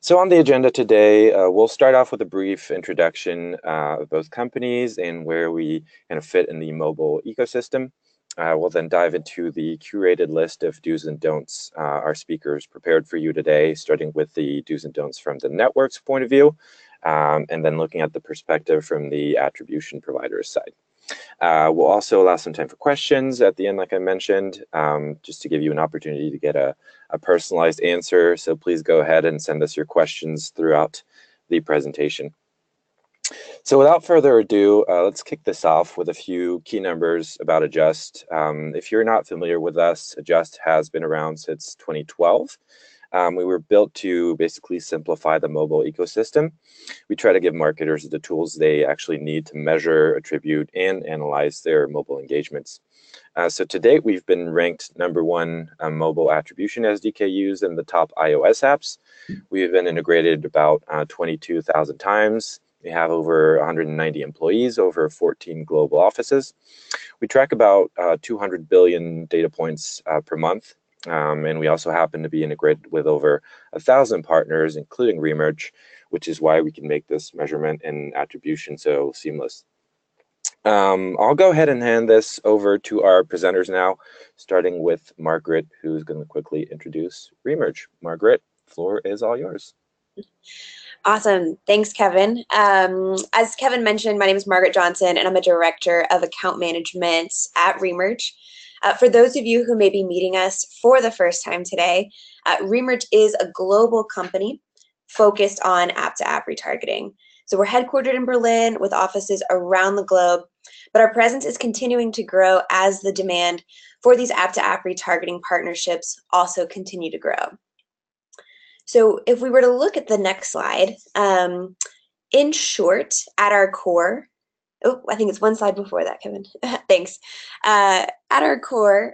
So on the agenda today, we'll start off with a brief introduction of both companies and where we kind of fit in the mobile ecosystem. We'll then dive into the curated list of do's and don'ts our speakers prepared for you today, starting with the do's and don'ts from the network's point of view, and then looking at the perspective from the attribution provider's side. We'll also allow some time for questions at the end, like I mentioned, just to give you an opportunity to get a personalized answer. So please go ahead and send us your questions throughout the presentation. So without further ado, let's kick this off with a few key numbers about Adjust. If you're not familiar with us, Adjust has been around since 2012. We were built to basically simplify the mobile ecosystem. We try to give marketers the tools they actually need to measure, attribute, and analyze their mobile engagements. So to date, we've been ranked #1 mobile attribution SDK used in the top iOS apps. We've been integrated about 22,000 times. We have over 190 employees, over 14 global offices. We track about 200 billion data points per month. And we also happen to be integrated with over 1,000 partners, including Remerge, which is why we can make this measurement and attribution so seamless. I'll go ahead and hand this over to our presenters now, starting with Margaret, who's going to quickly introduce Remerge. Margaret, floor is all yours. Awesome. Thanks, Kevin. As Kevin mentioned, my name is Margaret Johnson, and I'm a Director of Account Management at Remerge. For those of you who may be meeting us for the first time today, Remerge is a global company focused on app-to-app retargeting. So we're headquartered in Berlin with offices around the globe, but our presence is continuing to grow as the demand for these app-to-app retargeting partnerships also continue to grow. So if we were to look at the next slide, in short, at our core, oh, I think it's one slide before that, Kevin. Thanks. At our core,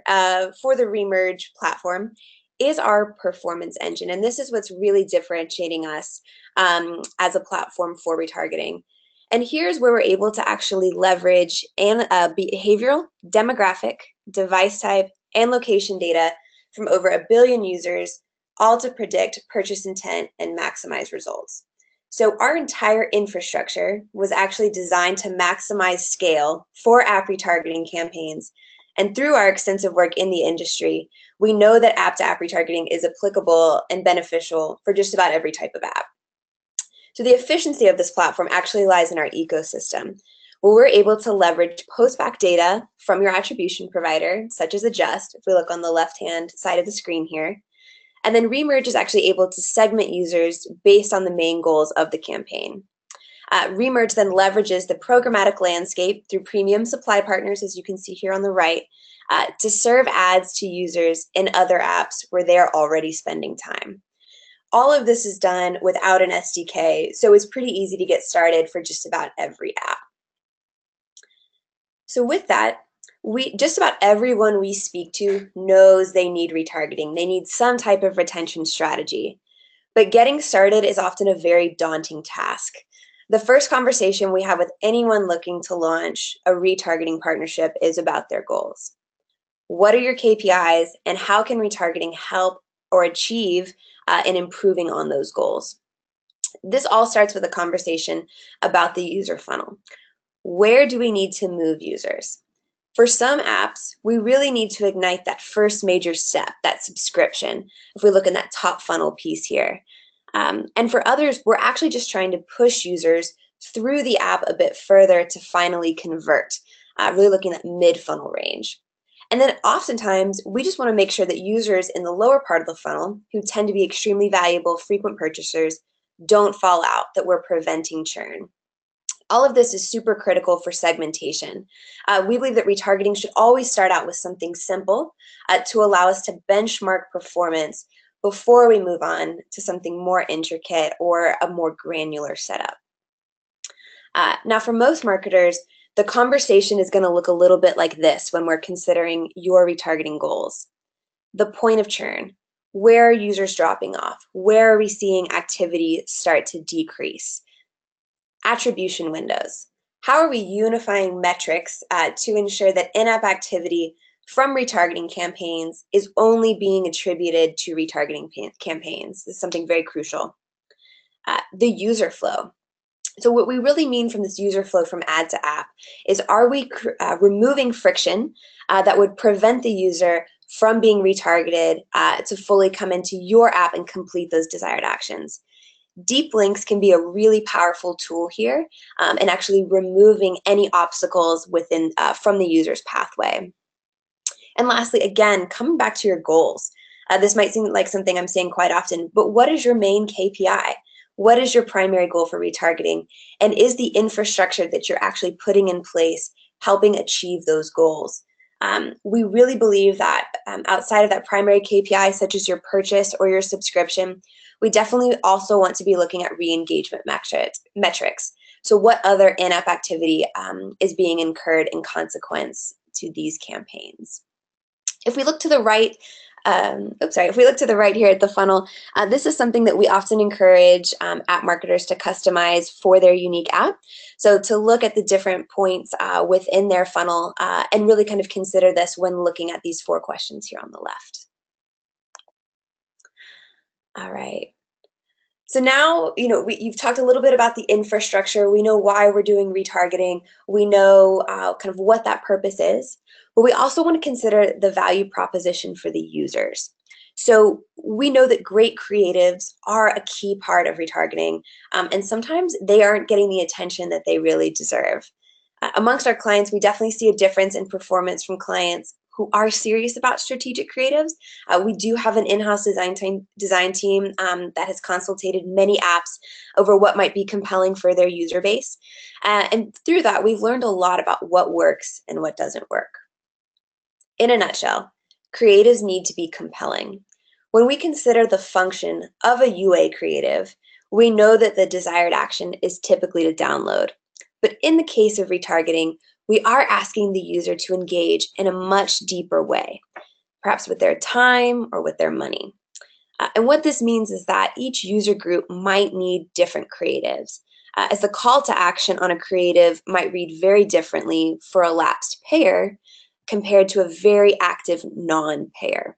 for the Remerge platform, is our performance engine. And this is what's really differentiating us as a platform for retargeting. And here's where we're able to actually leverage behavioral, demographic, device type, and location data from over 1 billion users, all to predict purchase intent and maximize results. So our entire infrastructure was actually designed to maximize scale for app retargeting campaigns. And through our extensive work in the industry, we know that app-to-app retargeting is applicable and beneficial for just about every type of app. So the efficiency of this platform actually lies in our ecosystem, where we're able to leverage post-back data from your attribution provider, such as Adjust, if we look on the left-hand side of the screen here. And then Remerge is actually able to segment users based on the main goals of the campaign. Remerge then leverages the programmatic landscape through premium supply partners, as you can see here on the right, to serve ads to users in other apps where they're already spending time. All of this is done without an SDK, so it's pretty easy to get started for just about every app. So with that, just about everyone we speak to knows they need retargeting. They need some type of retention strategy. But getting started is often a very daunting task. The first conversation we have with anyone looking to launch a retargeting partnership is about their goals. What are your KPIs, and how can retargeting help or achieve in improving on those goals? This all starts with a conversation about the user funnel. Where do we need to move users? For some apps, we really need to ignite that first major step, that subscription, if we look in that top funnel piece here. And for others, we're actually just trying to push users through the app a bit further to finally convert, really looking at mid-funnel range. And then oftentimes, we just want to make sure that users in the lower part of the funnel, who tend to be extremely valuable, frequent purchasers, don't fall out, that we're preventing churn. All of this is super critical for segmentation. We believe that retargeting should always start out with something simple to allow us to benchmark performance before we move on to something more intricate or a more granular setup. Now, for most marketers, the conversation is going to look a little bit like this when we're considering your retargeting goals. The point of churn. Where are users dropping off? Where are we seeing activity start to decrease? Attribution windows. How are we unifying metrics to ensure that in-app activity from retargeting campaigns is only being attributed to retargeting campaigns? This is something very crucial. the user flow. So what we really mean from this user flow from ad to app is, are we removing friction that would prevent the user from being retargeted to fully come into your app and complete those desired actions? Deep links can be a really powerful tool here in actually removing any obstacles within from the user's pathway. And lastly, again, coming back to your goals. This might seem like something I'm saying quite often, but what is your main KPI? What is your primary goal for retargeting? And is the infrastructure that you're actually putting in place helping achieve those goals? We really believe that outside of that primary KPI, such as your purchase or your subscription, we definitely also want to be looking at re-engagement metrics. So what other in-app activity is being incurred in consequence to these campaigns? If we look to the right, if we look to the right here at the funnel, this is something that we often encourage app marketers to customize for their unique app. So to look at the different points within their funnel and really kind of consider this when looking at these 4 questions here on the left. All right. So now, you've talked a little bit about the infrastructure. We know why we're doing retargeting. We know kind of what that purpose is, but we also want to consider the value proposition for the users. So we know that great creatives are a key part of retargeting, and sometimes they aren't getting the attention that they really deserve. Amongst our clients, we definitely see a difference in performance from clients who are serious about strategic creatives. We do have an in-house design team that has consulted many apps over what might be compelling for their user base. And through that, we've learned a lot about what works and what doesn't work. In a nutshell, creatives need to be compelling. When we consider the function of a UA creative, we know that the desired action is typically to download. But in the case of retargeting, we are asking the user to engage in a much deeper way, perhaps with their time or with their money. And what this means is that each user group might need different creatives, as the call to action on a creative might read very differently for a lapsed payer compared to a very active non-payer.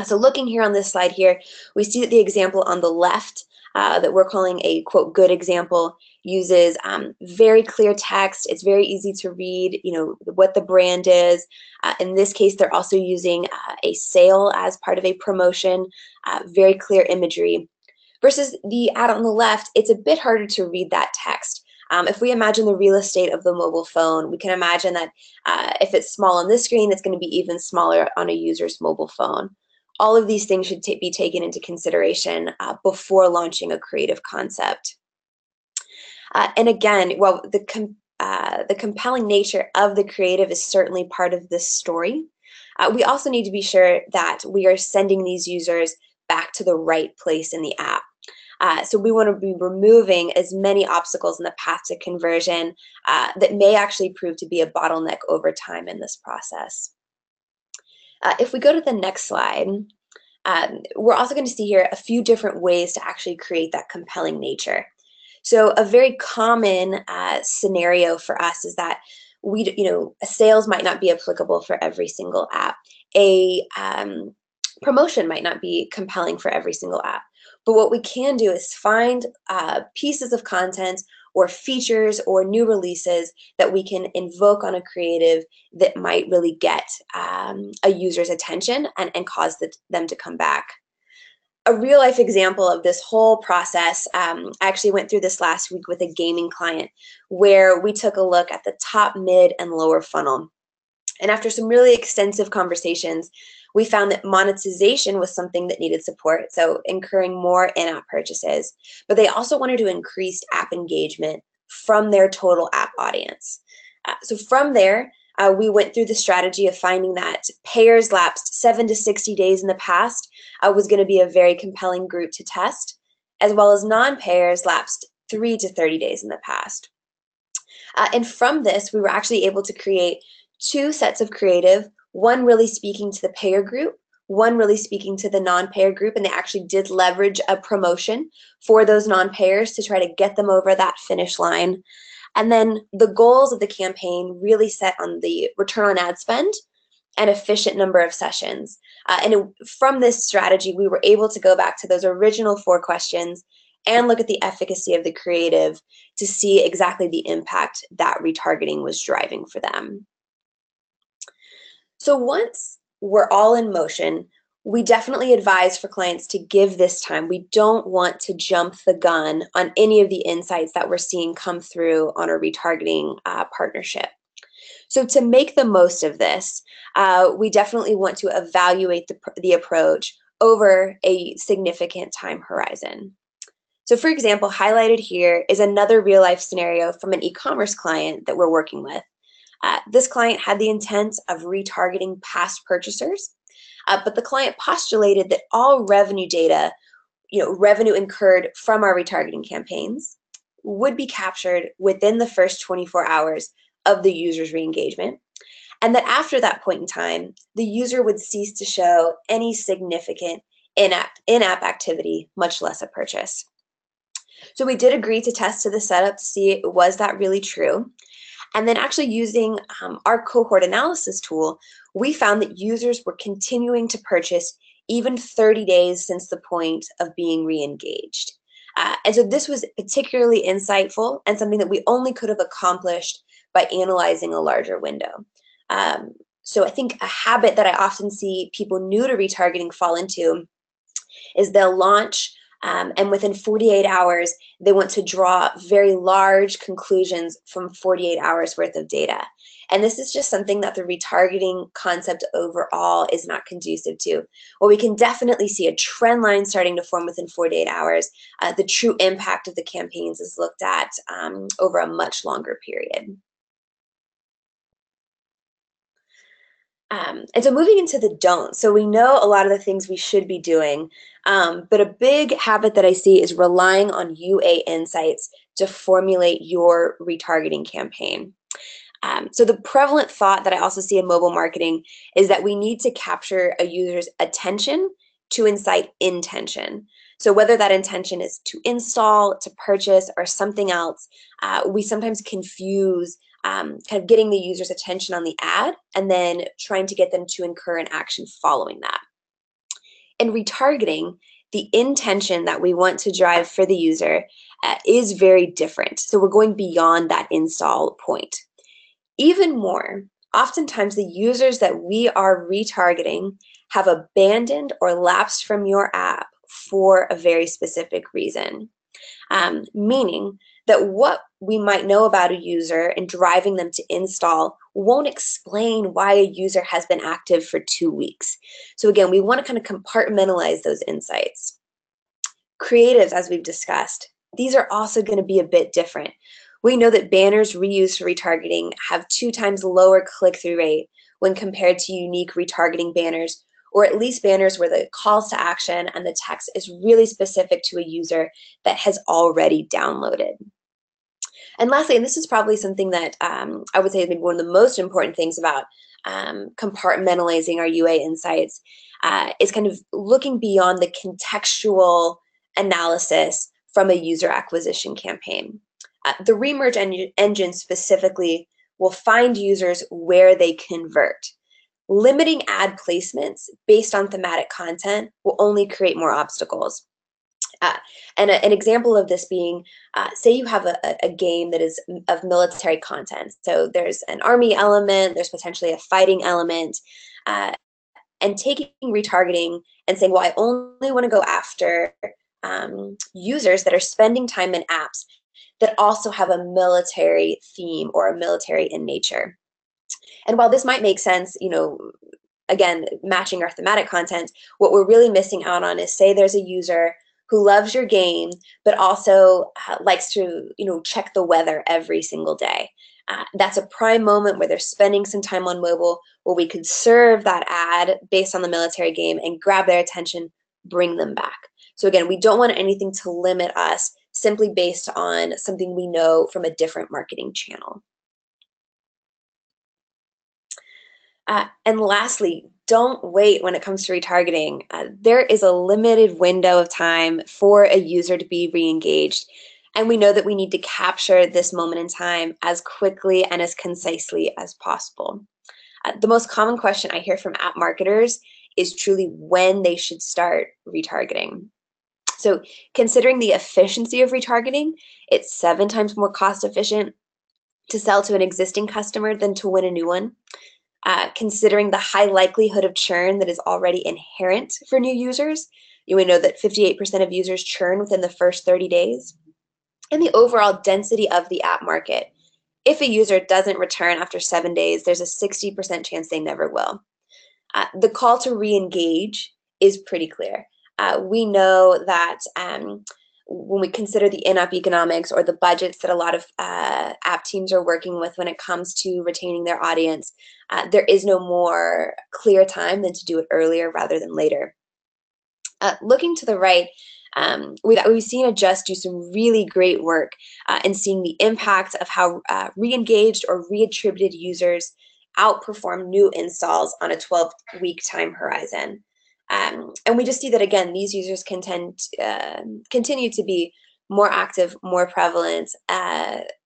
So looking here on this slide here, we see that the example on the left that we're calling a, quote, good example uses very clear text. It's very easy to read, what the brand is. In this case, they're also using a sale as part of a promotion, very clear imagery. Versus the ad on the left, it's a bit harder to read that text. If we imagine the real estate of the mobile phone, we can imagine that if it's small on this screen, it's going to be even smaller on a user's mobile phone. All of these things should be taken into consideration before launching a creative concept. And again, while the compelling nature of the creative is certainly part of this story, we also need to be sure that we are sending these users back to the right place in the app. So we want to be removing as many obstacles in the path to conversion that may actually prove to be a bottleneck over time in this process. If we go to the next slide, we're also going to see here a few different ways to actually create that compelling nature. So a very common scenario for us is that sales might not be applicable for every single app. A promotion might not be compelling for every single app. But what we can do is find pieces of content or features or new releases that we can invoke on a creative that might really get a user's attention and cause them to come back. A real life example of this whole process, I actually went through this last week with a gaming client where we took a look at the top, mid, and lower funnel. And after some really extensive conversations, we found that monetization was something that needed support, so incurring more in-app purchases. But they also wanted to increase app engagement from their total app audience. So from there, we went through the strategy of finding that payers lapsed 7 to 60 days in the past was going to be a very compelling group to test, as well as non-payers lapsed 3 to 30 days in the past. And from this, we were actually able to create 2 sets of creative, one really speaking to the payer group, one really speaking to the non-payer group, and they actually did leverage a promotion for those non-payers to try to get them over that finish line. And then the goals of the campaign really set on the return on ad spend and efficient number of sessions. From this strategy, we were able to go back to those original 4 questions and look at the efficacy of the creative to see exactly the impact that retargeting was driving for them. So once we're all in motion, we definitely advise for clients to give this time. We don't want to jump the gun on any of the insights that we're seeing come through on our retargeting partnership. So to make the most of this, we definitely want to evaluate the approach over a significant time horizon. So for example, highlighted here is another real life scenario from an e-commerce client that we're working with. This client had the intent of retargeting past purchasers, but the client postulated that all revenue data, revenue incurred from our retargeting campaigns, would be captured within the first 24 hours of the user's re-engagement, and that after that point in time, the user would cease to show any significant in-app activity, much less a purchase. So we did agree to test to the setup to see was that really true. And then actually using our cohort analysis tool, we found that users were continuing to purchase even 30 days since the point of being re-engaged. And so this was particularly insightful and something that we only could have accomplished by analyzing a larger window. So I think a habit that I often see people new to retargeting fall into is they'll launch and within 48 hours, they want to draw very large conclusions from 48 hours worth of data. And this is just something that the retargeting concept overall is not conducive to. Well, we can definitely see a trend line starting to form within 48 hours. The true impact of the campaigns is looked at over a much longer period. And so moving into the don'ts. So we know a lot of the things we should be doing, but a big habit that I see is relying on UA insights to formulate your retargeting campaign. So the prevalent thought that I also see in mobile marketing is that we need to capture a user's attention to incite intention. So whether that intention is to install, to purchase, or something else, we sometimes confuse kind of getting the user's attention on the ad and then trying to get them to incur an action following that. In retargeting, the intention that we want to drive for the user is very different. So we're going beyond that install point. Even more, oftentimes the users that we are retargeting have abandoned or lapsed from your app for a very specific reason, meaning that what we might know about a user and driving them to install won't explain why a user has been active for 2 weeks. So again, we want to kind of compartmentalize those insights. Creatives, as we've discussed, these are also going to be a bit different. We know that banners reused for retargeting have 2 times lower click-through rate when compared to unique retargeting banners, or at least banners where the calls to action and the text is really specific to a user that has already downloaded. And lastly, and this is probably something that I would say is maybe one of the most important things about compartmentalizing our UA insights, is kind of looking beyond the contextual analysis from a user acquisition campaign. The Remerge engine specifically will find users where they convert. Limiting ad placements based on thematic content will only create more obstacles. And an example of this being, say you have a game that is of military content. So there's an army element, there's potentially a fighting element, and taking retargeting and saying, well, I only want to go after users that are spending time in apps that also have a military theme or a military in nature. And while this might make sense, again, matching our thematic content, what we're really missing out on is, say there's a user who loves your game, but also likes to, check the weather every single day. That's a prime moment where they're spending some time on mobile, where we could serve that ad based on the military game and grab their attention, bring them back. So again, we don't want anything to limit us simply based on something we know from a different marketing channel. And lastly, don't wait when it comes to retargeting. There is a limited window of time for a user to be re-engaged, and we know that we need to capture this moment in time as quickly and as concisely as possible. The most common question I hear from app marketers is truly when they should start retargeting. So considering the efficiency of retargeting, it's 7 times more cost efficient to sell to an existing customer than to win a new one. Considering the high likelihood of churn that is already inherent for new users, you may know that 58% of users churn within the first 30 days. And the overall density of the app market. If a user doesn't return after 7 days, there's a 60% chance they never will. The call to re-engage is pretty clear. We know that when we consider the in-app economics or the budgets that a lot of app teams are working with when it comes to retaining their audience, there is no more clear time than to do it earlier rather than later. Looking to the right, we've seen Adjust do some really great work in seeing the impact of how re-engaged or reattributed users outperform new installs on a 12-week time horizon. And we just see that, again, these users can continue to be more active, more prevalent,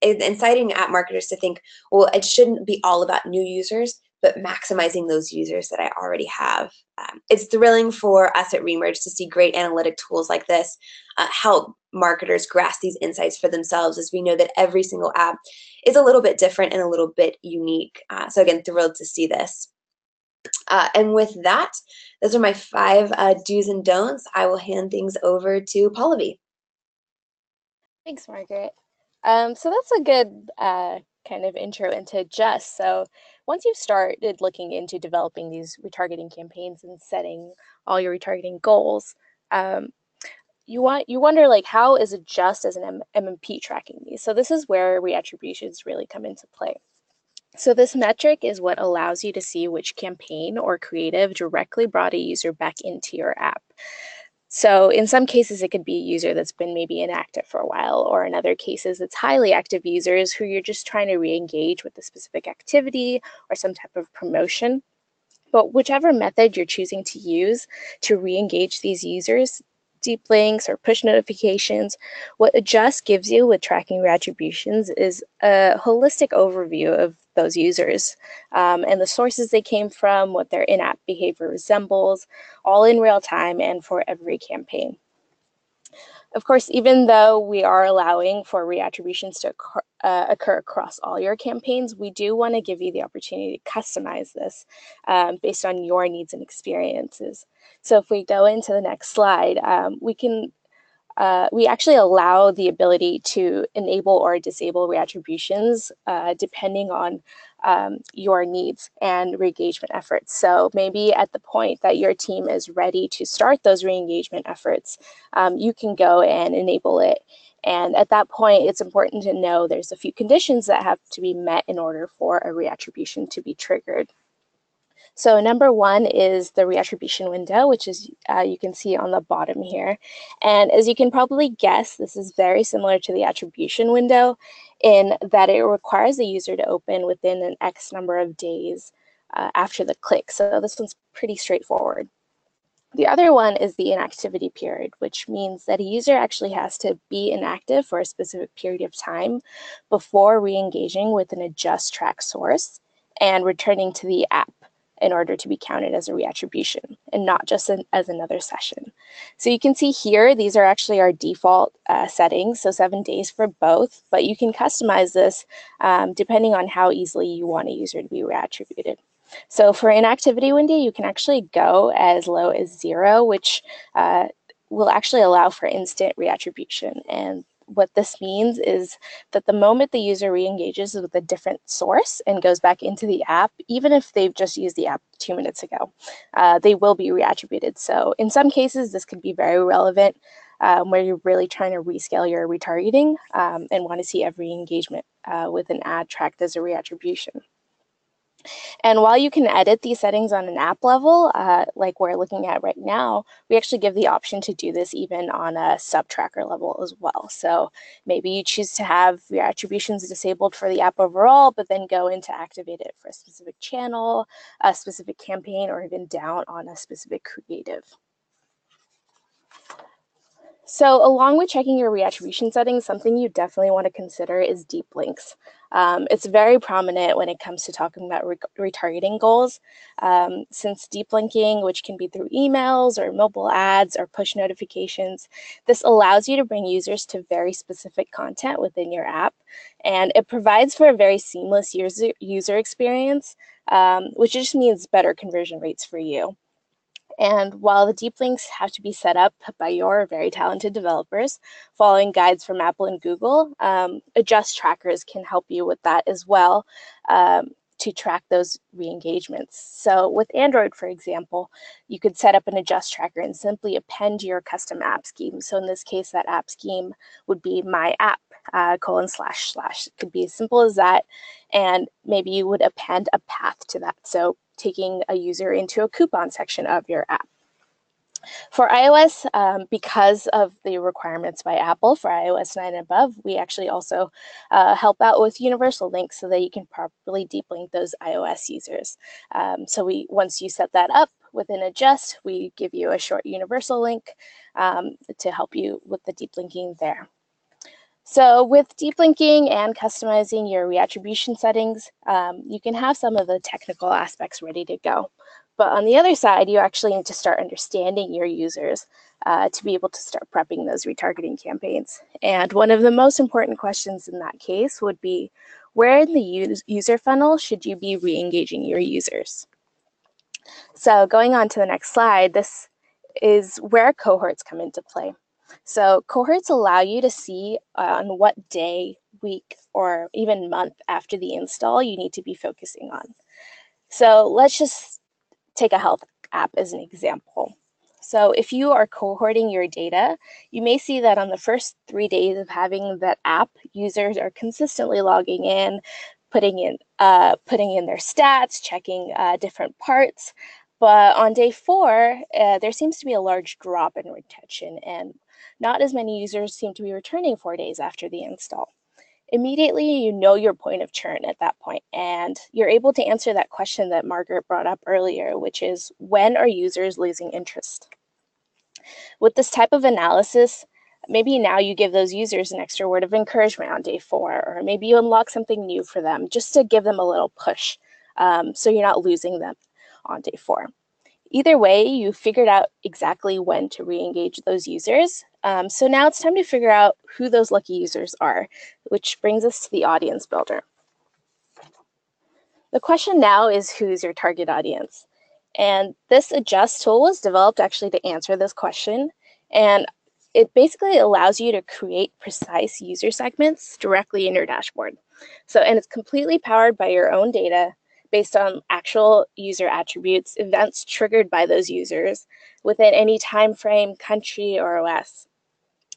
inciting app marketers to think, well, it shouldn't be all about new users, but maximizing those users that I already have. It's thrilling for us at Remerge to see great analytic tools like this help marketers grasp these insights for themselves, as we know that every single app is a little bit different and a little bit unique. So again, thrilled to see this. And with that, those are my 5 do's and don'ts. I will hand things over to Pallavi. Thanks, Margaret. So that's a good kind of intro into Just. So once you've started looking into developing these retargeting campaigns and setting all your retargeting goals, you wonder, like, how is it just as an MMP tracking these? So this is where reattributions really come into play. So this metric is what allows you to see which campaign or creative directly brought a user back into your app. So in some cases, it could be a user that's been maybe inactive for a while, or in other cases, it's highly active users who you're just trying to re-engage with a specific activity or some type of promotion. But whichever method you're choosing to use to re-engage these users, deep links or push notifications, what Adjust gives you with tracking reattributions is a holistic overview of those users and the sources they came from, what their in-app behavior resembles, all in real time and for every campaign. Of course, even though we are allowing for reattributions to occur across all your campaigns, we do want to give you the opportunity to customize this based on your needs and experiences. So if we go into the next slide, we actually allow the ability to enable or disable reattributions depending on your needs and re-engagement efforts. So maybe at the point that your team is ready to start those re-engagement efforts, you can go and enable it. And at that point, it's important to know there's a few conditions that have to be met in order for a reattribution to be triggered. So number 1 is the reattribution window, which is you can see on the bottom here. And as you can probably guess, this is very similar to the attribution window in that it requires the user to open within an X number of days after the click. So this one's pretty straightforward. The other one is the inactivity period, which means that a user actually has to be inactive for a specific period of time before re-engaging with an Adjust track source and returning to the app in order to be counted as a reattribution and not just as another session. So you can see here, these are actually our default settings, so 7 days for both, but you can customize this depending on how easily you want a user to be reattributed. So for inactivity window, you can actually go as low as 0, which will actually allow for instant reattribution. And what this means is that the moment the user re-engages with a different source and goes back into the app, even if they've just used the app 2 minutes ago, they will be reattributed. So in some cases, this could be very relevant where you're really trying to rescale your retargeting and want to see every engagement with an ad tracked as a reattribution. And while you can edit these settings on an app level, like we're looking at right now, we actually give the option to do this even on a sub-tracker level as well. So maybe you choose to have your attributions disabled for the app overall, but then go in to activate it for a specific channel, a specific campaign, or even down on a specific creative. So along with checking your reattribution settings, something you definitely want to consider is deep links. It's very prominent when it comes to talking about retargeting goals, since deep linking, which can be through emails or mobile ads or push notifications, this allows you to bring users to very specific content within your app, and it provides for a very seamless user experience, which just means better conversion rates for you. And while the deep links have to be set up by your very talented developers, following guides from Apple and Google, adjust trackers can help you with that as well, to track those re-engagements. So with Android, for example, you could set up an adjust tracker and simply append your custom app scheme. So in this case, that app scheme would be my app, // It could be as simple as that. And maybe you would append a path to that. So taking a user into a coupon section of your app. For iOS, because of the requirements by Apple for iOS 9 and above, we actually also help out with universal links so that you can properly deep link those iOS users. So once you set that up within Adjust, we give you a short universal link to help you with the deep linking there. So with deep linking and customizing your reattribution settings, you can have some of the technical aspects ready to go. But on the other side, you actually need to start understanding your users to be able to start prepping those retargeting campaigns. And one of the most important questions in that case would be, where in the user funnel should you be re-engaging your users? So going on to the next slide, this is where cohorts come into play. So cohorts allow you to see on what day, week, or even month after the install you need to be focusing on. So let's just take a health app as an example. So if you are cohorting your data, you may see that on the first 3 days of having that app, users are consistently logging in, putting in their stats, checking different parts. But on day 4, there seems to be a large drop in retention, and not as many users seem to be returning 4 days after the install. Immediately, you know your point of churn at that point, and you're able to answer that question that Margaret brought up earlier, which is, when are users losing interest? With this type of analysis, maybe now you give those users an extra word of encouragement on day 4, or maybe you unlock something new for them just to give them a little push, so you're not losing them on day 4. Either way, you figured out exactly when to re-engage those users. So now it's time to figure out who those lucky users are, which brings us to the audience builder. The question now is, who's your target audience? And this adjust tool was developed actually to answer this question. And it basically allows you to create precise user segments directly in your dashboard. And it's completely powered by your own data, based on actual user attributes, events triggered by those users within any time frame, country, or OS.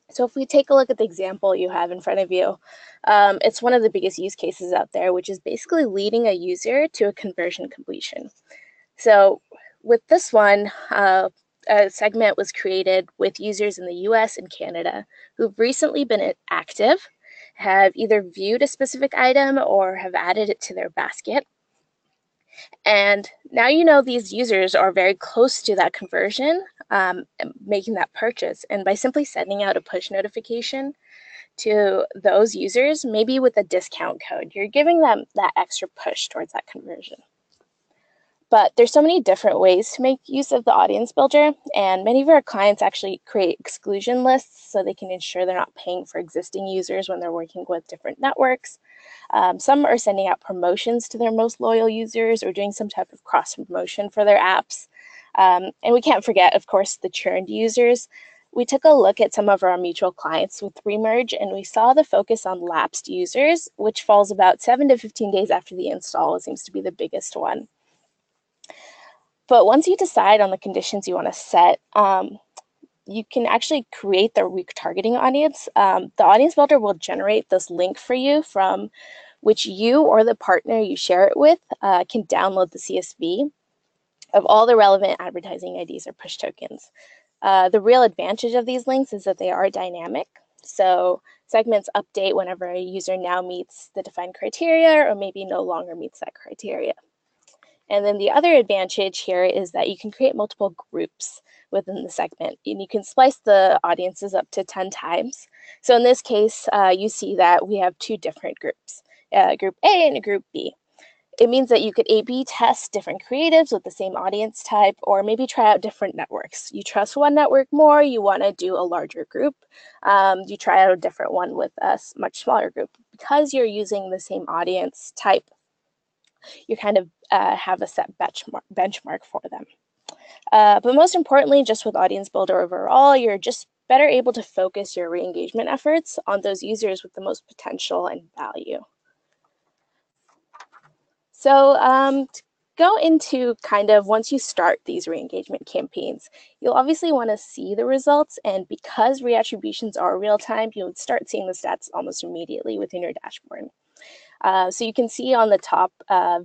So if we take a look at the example you have in front of you, it's one of the biggest use cases out there, which is basically leading a user to a conversion completion. So with this one, a segment was created with users in the US and Canada who've recently been active, have either viewed a specific item or have added it to their basket. And now you know these users are very close to that conversion, making that purchase. And by simply sending out a push notification to those users, maybe with a discount code, you're giving them that extra push towards that conversion. But there's so many different ways to make use of the audience builder, and many of our clients actually create exclusion lists so they can ensure they're not paying for existing users when they're working with different networks. Some are sending out promotions to their most loyal users or doing some type of cross promotion for their apps. And we can't forget, of course, the churned users. We took a look at some of our mutual clients with Remerge, and we saw the focus on lapsed users, which falls about 7 to 15 days after the install. It seems to be the biggest one. But once you decide on the conditions you want to set, you can actually create the retargeting audience. The audience builder will generate this link for you from which you or the partner you share it with can download the CSV of all the relevant advertising IDs or push tokens. The real advantage of these links is that they are dynamic. So segments update whenever a user now meets the defined criteria or maybe no longer meets that criteria. And then the other advantage here is that you can create multiple groups within the segment, and you can splice the audiences up to 10 times. So in this case, you see that we have 2 different groups. group A and a group B. It means that you could A/B test different creatives with the same audience type, or maybe try out different networks. You trust one network more, you want to do a larger group. You try out a different one with a much smaller group. Because you're using the same audience type, you kind of have a set benchmark for them. But most importantly, just with Audience Builder overall, you're just better able to focus your re-engagement efforts on those users with the most potential and value. So to go into kind of once you start these re-engagement campaigns, you'll obviously want to see the results. And because reattributions are real time, you'll start seeing the stats almost immediately within your dashboard. So you can see on the top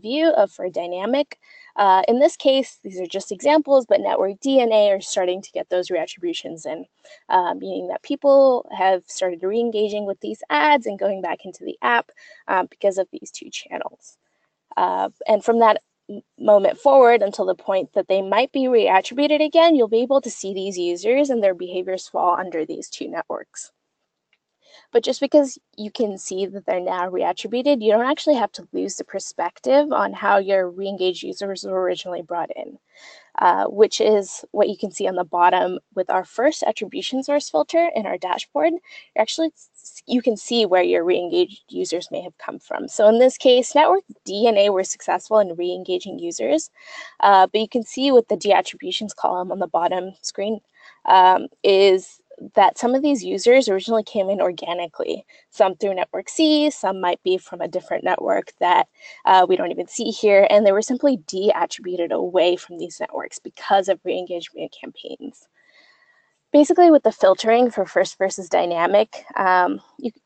view for dynamic. In this case, these are just examples, but network DNA are starting to get those reattributions in, meaning that people have started re-engaging with these ads and going back into the app because of these two channels. And from that moment forward until the point that they might be reattributed again, you'll be able to see these users and their behaviors fall under these two networks. But just because you can see that they're now reattributed, you don't actually have to lose the perspective on how your re-engaged users were originally brought in, which is what you can see on the bottom with our first attribution source filter in our dashboard. You can see where your re-engaged users may have come from. So in this case, network DNA were successful in re-engaging users, but you can see with the deattributions column on the bottom screen is that some of these users originally came in organically, some through network C, some might be from a different network that we don't even see here, and they were simply deattributed away from these networks because of re-engagement campaigns. Basically, with the filtering for first versus dynamic,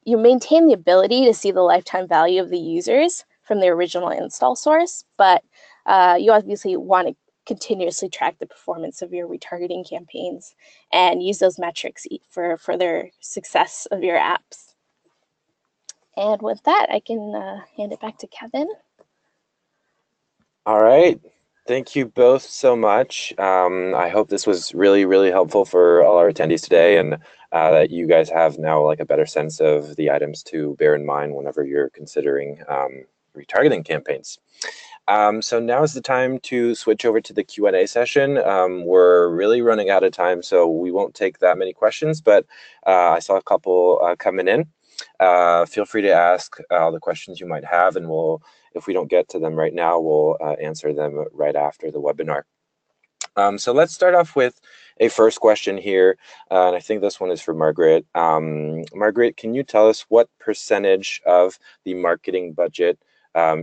you maintain the ability to see the lifetime value of the users from the original install source, but you obviously want to continuously track the performance of your retargeting campaigns and use those metrics for further success of your apps. And with that, I can hand it back to Kevin. All right. Thank you both so much. I hope this was really, really helpful for all our attendees today, and that you guys have now like a better sense of the items to bear in mind whenever you're considering retargeting campaigns. So now is the time to switch over to the Q&A session. We're really running out of time, so we won't take that many questions, but I saw a couple coming in. Feel free to ask all the questions you might have, and if we don't get to them right now, we'll answer them right after the webinar. So let's start off with a first question here, and I think this one is for Margaret. Margaret, can you tell us what percentage of the marketing budget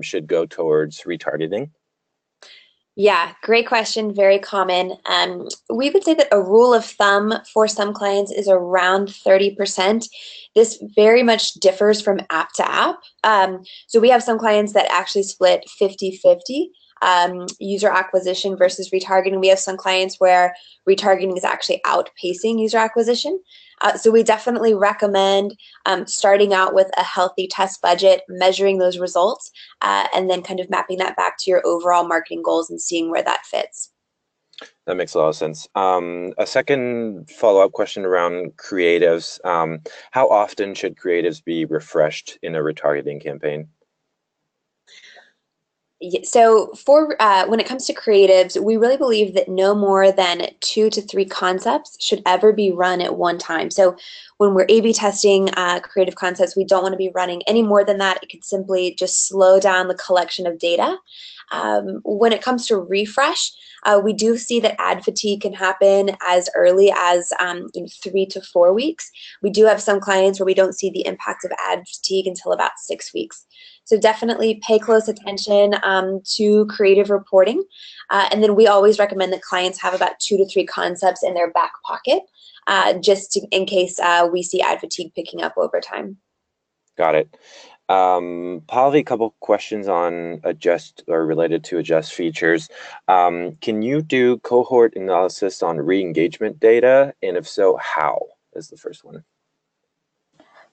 should go towards retargeting? Yeah, great question, very common. We would say that a rule of thumb for some clients is around 30%. This very much differs from app to app. So we have some clients that actually split 50-50. User acquisition versus retargeting. We have some clients where retargeting is actually outpacing user acquisition. So we definitely recommend starting out with a healthy test budget, measuring those results, and then kind of mapping that back to your overall marketing goals and seeing where that fits. That makes a lot of sense. A second follow-up question around creatives. How often should creatives be refreshed in a retargeting campaign? So for when it comes to creatives, we really believe that no more than 2 to 3 concepts should ever be run at one time. So when we're A/B testing creative concepts, we don't want to be running any more than that. It could simply just slow down the collection of data. When it comes to refresh, we do see that ad fatigue can happen as early as 3 to 4 weeks. We do have some clients where we don't see the impact of ad fatigue until about 6 weeks. So definitely pay close attention to creative reporting. And then we always recommend that clients have about 2 to 3 concepts in their back pocket, in case we see ad fatigue picking up over time. Got it. Pallavi, a couple questions on adjust or related to adjust features. Can you do cohort analysis on re-engagement data? And if so, how is the first one?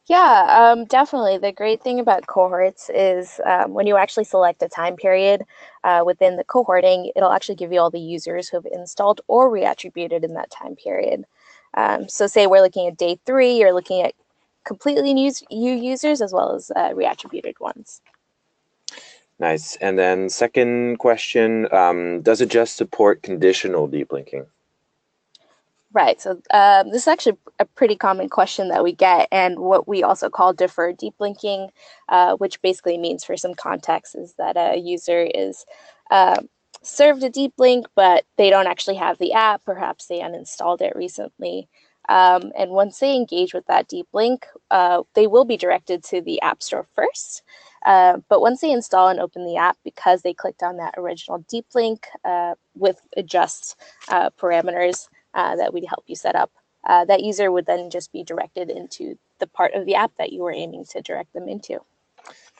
Yeah, definitely. The great thing about cohorts is when you actually select a time period within the cohorting, it'll actually give you all the users who have installed or reattributed in that time period. So say we're looking at day 3, you're looking at completely new users as well as reattributed ones. Nice. And then second question, does it just support conditional deep linking? Right. So this is actually a pretty common question that we get, and what we also call deferred deep linking, which basically means, for some context, is that a user is uh, served a deep link, but they don't actually have the app. Perhaps they uninstalled it recently. And once they engage with that deep link, they will be directed to the App Store first. But once they install and open the app, because they clicked on that original deep link with adjust parameters that we'd help you set up, that user would then just be directed into the part of the app that you were aiming to direct them into.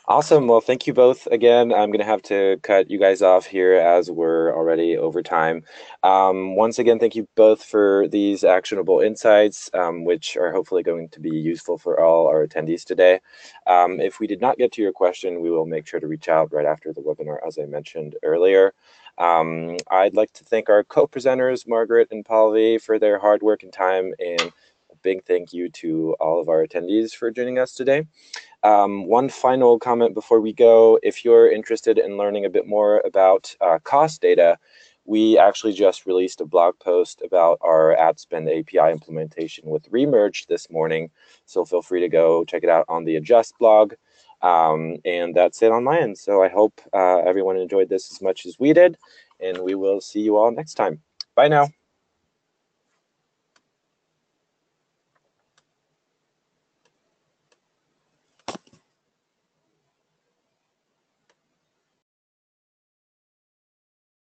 Awesome. Well, thank you both again. I'm going to have to cut you guys off here as we're already over time. Once again, thank you both for these actionable insights, which are hopefully going to be useful for all our attendees today. If we did not get to your question, we will make sure to reach out right after the webinar, as I mentioned earlier. I'd like to thank our co-presenters, Margaret and Pallavi, for their hard work and time, and a big thank you to all of our attendees for joining us today. One final comment before we go: if you're interested in learning a bit more about cost data, we actually just released a blog post about our ad spend API implementation with Remerge this morning, so feel free to go check it out on the Adjust blog. And that's it on my end. So I hope everyone enjoyed this as much as we did, and we will see you all next time. Bye now.